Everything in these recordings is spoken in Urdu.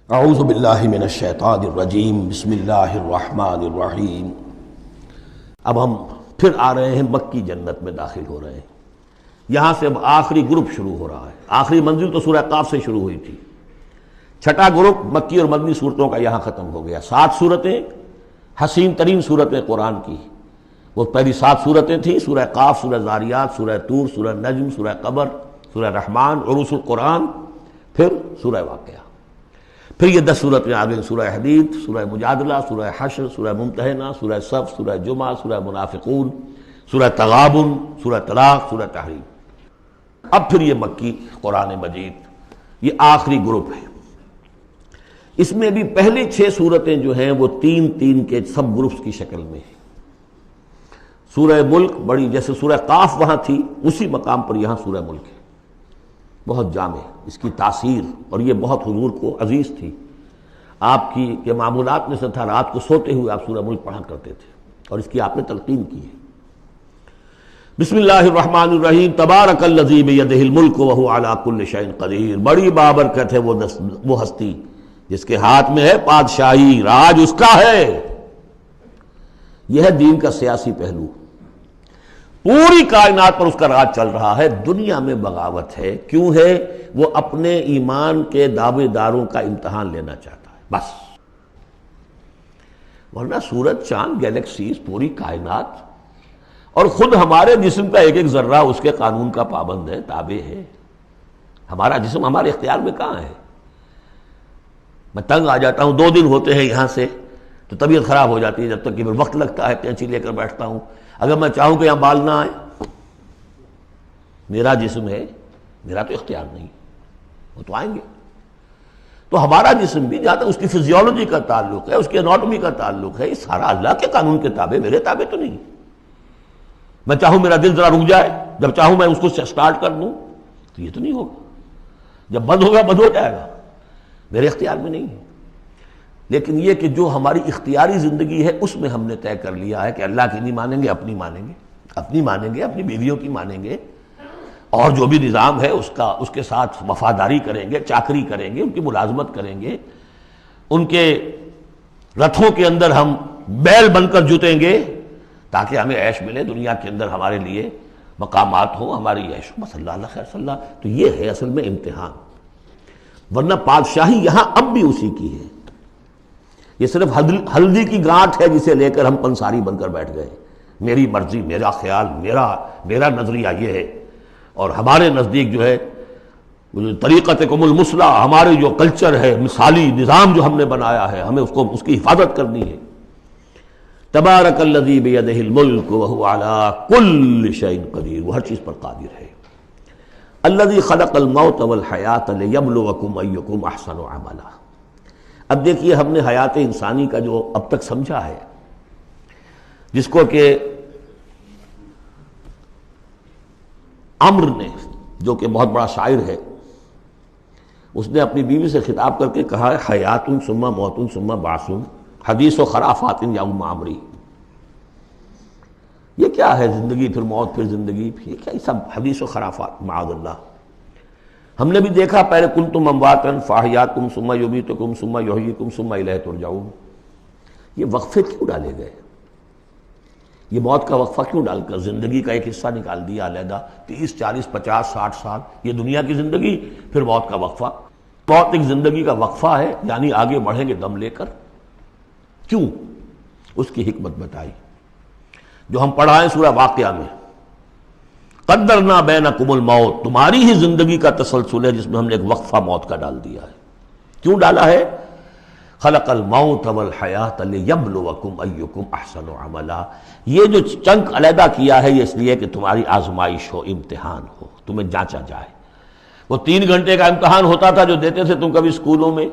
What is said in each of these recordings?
اعوذ باللہ من الشیطان الرجیم بسم اللہ الرحمن الرحیم۔ اب ہم پھر آ رہے ہیں مکی جنت میں داخل ہو رہے ہیں۔ یہاں سے اب آخری گروپ شروع ہو رہا ہے۔ آخری منزل تو سورہ قاف سے شروع ہوئی تھی، چھٹا گروپ مکی اور مدنی صورتوں کا یہاں ختم ہو گیا۔ 7 صورتیں، حسین ترین صورتیں قرآن کی، وہ پہلی 7 صورتیں تھیں، سورہ قاف، سورہ ذاریات، سورہ طور، سورہ نجم، سورہ قمر، سورہ رحمان، عروس القرآن، پھر سورہ واقعہ، پھر یہ 10 صورتیں آ گئیں، سورہ حدید، سورہ مجادلہ، سورہ حشر، سورہ ممتحنہ، سورہ صف، سورہ جمعہ، سورہ منافقون، سورہ تغابن، سورہ طلاق، سورہ تحریم۔ اب پھر یہ مکی قرآن مجید، یہ آخری گروپ ہے۔ اس میں بھی پہلی 6 صورتیں جو ہیں وہ 3 کے سب گروپس کی شکل میں ہیں۔ سورہ ملک بڑی، جیسے سورہ قاف وہاں تھی اسی مقام پر یہاں سورہ ملک ہے، بہت جامع اس کی تاثیر، اور یہ بہت حضور کو عزیز تھی۔ آپ کی کے معمولات میں سے تھا، رات کو سوتے ہوئے آپ سورہ ملک پڑھا کرتے تھے، اور اس کی آپ نے تلقین کی ہے۔ بسم اللہ الرحمن الرحیم، تبارک الذی بیدہ الملک وہو علی کل شیء قدیر۔ بڑی بابرکت ہے وہ ہستی جس کے ہاتھ میں ہے بادشاہی، راج اس کا ہے۔ یہ ہے دین کا سیاسی پہلو، پوری کائنات پر اس کا راج چل رہا ہے۔ دنیا میں بغاوت ہے، کیوں ہے؟ وہ اپنے ایمان کے دعوے داروں کا امتحان لینا چاہتا ہے بس، ورنہ سورج، چاند، گیلیکسیز، پوری کائنات اور خود ہمارے جسم کا ایک ایک ذرہ اس کے قانون کا پابند ہے، تابع ہے۔ ہمارا جسم ہمارے اختیار میں کہاں ہے؟ میں تنگ آ جاتا ہوں، 2 دن ہوتے ہیں یہاں سے تو طبیعت خراب ہو جاتی ہے، جب تک کہ پھر وقت لگتا ہے، کینچی لے کر بیٹھتا ہوں۔ اگر میں چاہوں کہ یہاں بال نہ آئے، میرا جسم ہے، میرا تو اختیار نہیں، وہ تو آئیں گے۔ تو ہمارا جسم بھی جہاں تک اس کی فزیولوجی کا تعلق ہے، اس کی اناٹومی کا تعلق ہے، یہ سارا اللہ کے قانون کے تابع، میرے تابع تو نہیں۔ میں چاہوں میرا دل ذرا رک جائے، جب چاہوں میں اس کو سٹارٹ کر دوں تو یہ تو نہیں ہوگا، جب بند ہوگا بند ہو جائے گا، میرے اختیار میں نہیں ہے۔ لیکن یہ کہ جو ہماری اختیاری زندگی ہے اس میں ہم نے طے کر لیا ہے کہ اللہ کی نہیں مانیں گے، اپنی مانیں گے، اپنی مانیں گے، اپنی بیویوں کی مانیں گے، اور جو بھی نظام ہے اس کے ساتھ وفاداری کریں گے، چاکری کریں گے، ان کی ملازمت کریں گے، ان کے رتھوں کے اندر ہم بیل بن کر جتیں گے تاکہ ہمیں عیش ملے، دنیا کے اندر ہمارے لیے مقامات ہوں، ہماری عیش ہو، بس اللہ اللہ خیر صلی اللہ۔ تو یہ ہے اصل میں امتحان، ورنہ بادشاہی یہاں اب بھی اسی کی ہے۔ یہ صرف ہلدی کی گانٹھ ہے جسے لے کر ہم پنساری بن کر بیٹھ گئے، میری مرضی، میرا خیال، میرا نظریہ یہ ہے، اور ہمارے نزدیک جو ہے طریقتکم المثلی، ہمارے جو کلچر ہے، مثالی نظام جو ہم نے بنایا ہے، ہمیں اس کی حفاظت کرنی ہے۔ تبارک الذی بیدہ الملک وہو علی کل شیء قدیر، وہ ہر چیز پر قادر ہے۔ الذی خلق الموت والحیاۃ لیبلوکم ایکم احسن عملا۔ اب دیکھیے، ہم نے حیات انسانی کا جو اب تک سمجھا ہے، جس کو کہ عمر نے، جو کہ بہت بڑا شاعر ہے، اس نے اپنی بیوی سے خطاب کر کے کہا ہے، حیات ثم موت ثم بعث حدیث و خرافات یا ام عمری۔ یہ کیا ہے؟ زندگی پھر موت پھر زندگی، یہ کیا؟ یہ سب حدیث و خرافات، معاذ اللہ۔ ہم نے بھی دیکھا، پہلے کنتم امواتا فاحیاکم ثم یمیتکم ثم یحییکم ثم الیہ ترجعون۔ یہ وقفے کیوں ڈالے گئے؟ یہ موت کا وقفہ کیوں ڈال کر زندگی کا ایک حصہ نکال دیا علیحدہ؟ 30 40 50 60 سال یہ دنیا کی زندگی، پھر موت کا وقفہ۔ موت ایک زندگی کا وقفہ ہے، یعنی آگے بڑھیں گے دم لے کر۔ کیوں؟ اس کی حکمت بتائی جو ہم پڑھائیں سورہ واقعہ میں، قدرنا بینکم الموت، تمہاری ہی زندگی کا تسلسل ہے جس میں ہم نے ایک وقفہ موت کا ڈال دیا ہے۔ کیوں ڈالا ہے؟ خلق الموت والحیاۃ لیبلوکم ایکم احسن عملا۔ یہ جو چنک علیحدہ کیا ہے، یہ اس لیے کہ تمہاری آزمائش ہو، امتحان ہو، تمہیں جانچا جائے۔ وہ 3 گھنٹے کا امتحان ہوتا تھا جو دیتے تھے تم کبھی اسکولوں میں،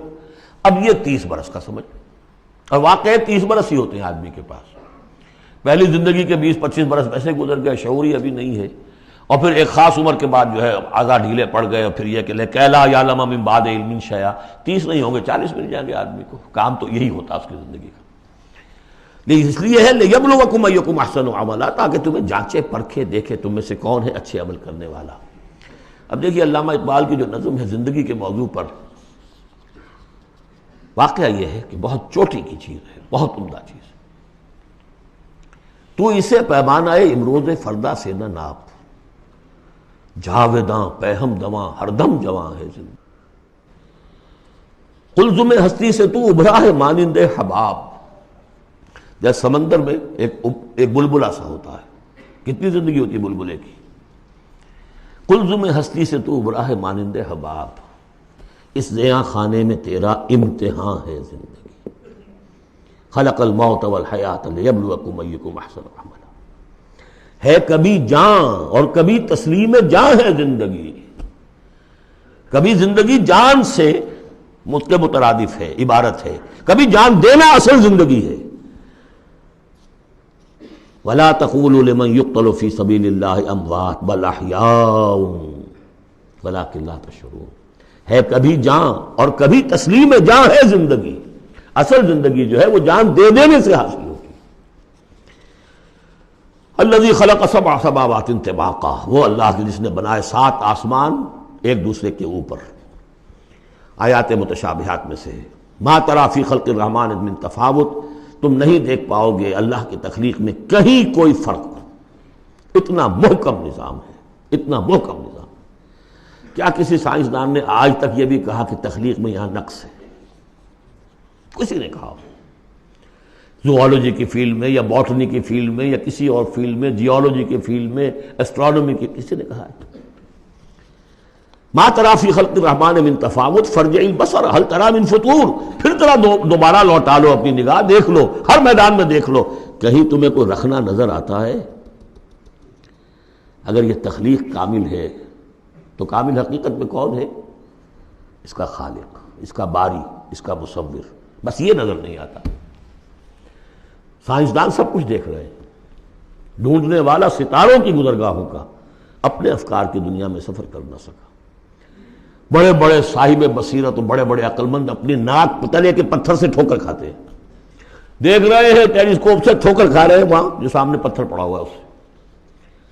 اب یہ 30 برس کا سمجھ، اور واقعی 30 برس ہی ہوتے ہیں آدمی کے پاس۔ پہلی زندگی کے 20 25 برس ویسے گزر گئے، شعوری ابھی نہیں ہے، اور پھر ایک خاص عمر کے بعد جو ہے اعضاء ڈھیلے پڑ گئے، اور پھر یہ کہ لا یعلم من بعد علم شیئا، 30 نہیں ہوں گے 40 مل جائیں گے آدمی کو، کام تو یہی ہوتا اس کی زندگی کا۔ لیکن اس لیے ہے لیبلوکم ایکم احسن عملا، تاکہ تمہیں جانچے پرکھے دیکھے تم میں سے کون ہے اچھے عمل کرنے والا۔ اب دیکھیے علامہ اقبال کی جو نظم ہے زندگی کے موضوع پر، واقعہ یہ ہے کہ بہت چوٹی کی چیز ہے، بہت عمدہ چیز ہے۔ تو اسے پیمانہ امروز فردا سے نہ ناپ، جاویداں پہم دواں ہر دم جواں ہے زندگی۔ قلزم ہستی سے تو ابھرا ہے مانند حباب، جیسے سمندر میں ایک بلبلا سا ہوتا ہے، کتنی زندگی ہوتی ہے بلبلے کی۔ قلزم ہستی سے تو ابھرا ہے مانند حباب، اس زیاں خانے میں تیرا امتحان ہے زندگی۔ خلق الموت والحیات لیبلوکم ایکم احسن عملا، ہے کبھی جاں اور کبھی تسلیم جاں ہے زندگی۔ کبھی زندگی جان سے مترادف ہے، عبارت ہے، کبھی جان دینا اصل زندگی ہے۔ وَلَا تَقُولُوا لِمَنْ يُقْتَلُ فِي سَبِيلِ اللَّهِ أَمْوَاتٌ بَلْ أَحْيَاءٌ وَلَٰكِن لَا تَشْعُرُونَ، ہے کبھی جان اور کبھی تسلیم جان ہے زندگی۔ اصل زندگی جو ہے وہ جان دے دینے سے حاصل ہوگی۔ الذی خلق سبع سماوات طباقا، وہ اللہ جس نے بنائے 7 آسمان ایک دوسرے کے اوپر۔ آیات متشابہات میں سے ہے۔ ما تری فی خلق الرحمن من تفاوت، تم نہیں دیکھ پاؤ گے اللہ کی تخلیق میں کہیں کوئی فرق۔ اتنا محکم نظام ہے، اتنا محکم نظام۔ کیا کسی سائنسدان نے آج تک یہ بھی کہا کہ تخلیق میں یہاں نقص ہے؟ کسی نے کہا؟ زوالوجی کی فیلڈ میں یا باٹنی کی فیلڈ میں یا کسی اور فیلڈ میں، جیولوجی کی فیلڈ میں، ایسٹرونومی کی، کسی نے کہا ہے؟ ما تری فی خلق الرحمن من تفاوت فارجع البصر هل تری من فطور، پھر ذرا دوبارہ لوٹا لو اپنی نگاہ، دیکھ لو، ہر میدان میں دیکھ لو، کہیں تمہیں کوئی رکھنا نظر آتا ہے؟ اگر یہ تخلیق کامل ہے تو کامل حقیقت میں کون ہے؟ اس کا خالق، اس کا باری، اس کا مصور، بس یہ نظر نہیں آتا۔ سائنسدان سب کچھ دیکھ رہے ہیں، ڈھونڈنے والا ستاروں کی گزرگاہوں کا اپنے افکار کی دنیا میں سفر کر نہ سکا۔ بڑے بڑے صاحب بصیرت و بڑے بڑے عقل مند اپنی ناک تلے کے پتھر سے ٹھوکر کھاتے ہیں، دیکھ رہے ہیں ٹیلیسکوپ سے ٹھوکر کھا رہے ہیں وہاں جو سامنے پتھر پڑا ہوا ہے اس سے۔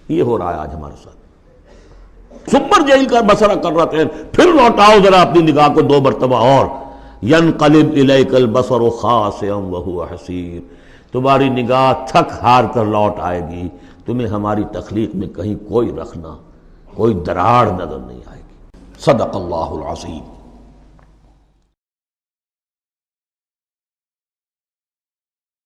یہ ہو رہا ہے آج ہمارے ساتھ۔ سپر جیل کا بسرا کر رہے ہیں، پھر لوٹاؤ ذرا اپنی نگاہ کو 2 مرتبہ اور۔ ینقلب الیک البصر خاسئا وہو حسیر، تمہاری نگاہ تھک ہار کر لوٹ آئے گی، تمہیں ہماری تخلیق میں کہیں کوئی رکھنا، کوئی دراڑ نظر نہیں آئے گی۔ صدق اللہ العظیم۔